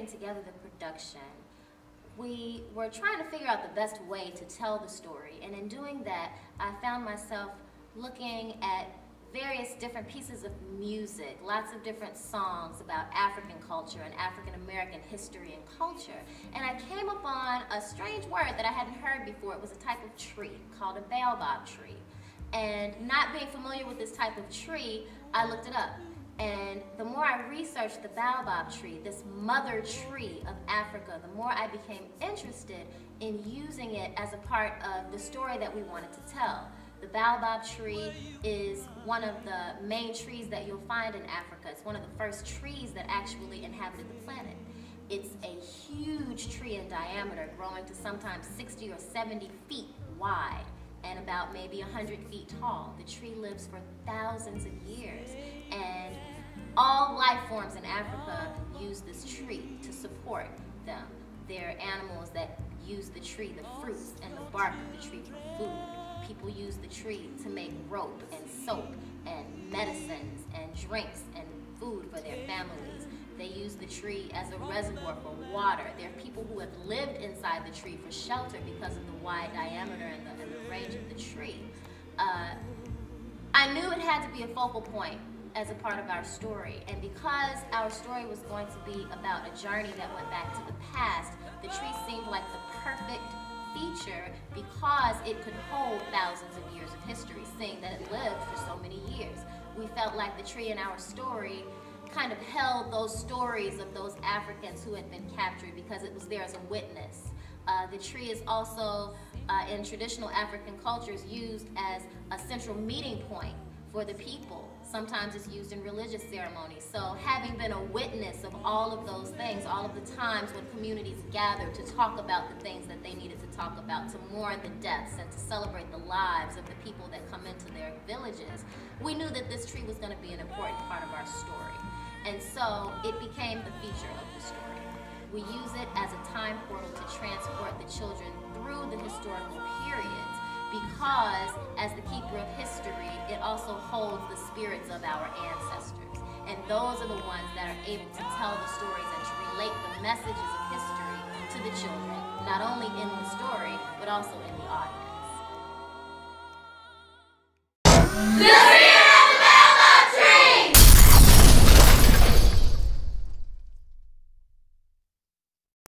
Together the production, we were trying to figure out the best way to tell the story, and in doing that I found myself looking at various different pieces of music, lots of different songs about African culture and African American history and culture, and I came upon a strange word that I hadn't heard before. It was a type of tree called a Baobab tree, and not being familiar with this type of tree, I looked it up. And the more I researched the Baobab tree, this mother tree of Africa, the more I became interested in using it as a part of the story that we wanted to tell. The Baobab tree is one of the main trees that you'll find in Africa. It's one of the first trees that actually inhabited the planet. It's a huge tree in diameter, growing to sometimes 60 or 70 feet wide and about maybe 100 feet tall. The tree lives for thousands of years, and all life forms in Africa use this tree to support them. There are animals that use the tree, the fruits and the bark of the tree for food. People use the tree to make rope and soap and medicines and drinks and food for their families. They use the tree as a reservoir for water. There are people who have lived inside the tree for shelter because of the wide diameter and the range of the tree. I knew it had to be a focal point as a part of our story, and because our story was going to be about a journey that went back to the past, the tree seemed like the perfect feature because it could hold thousands of years of history, seeing that it lived for so many years. We felt like the tree in our story kind of held those stories of those Africans who had been captured because it was there as a witness. The tree is also, in traditional African cultures, used as a central meeting point for the people. Sometimes it's used in religious ceremonies. So having been a witness of all of those things, all of the times when communities gathered to talk about the things that they needed to talk about, to mourn the deaths and to celebrate the lives of the people that come into their villages, we knew that this tree was going to be an important part of our story. And so it became the feature of the story. We use it as a time portal to transport the children through the historical periods, because as the keeper of history, it also holds the spirits of our ancestors. And those are the ones that are able to tell the stories and to relate the messages of history to the children, not only in the story, but also in the audience.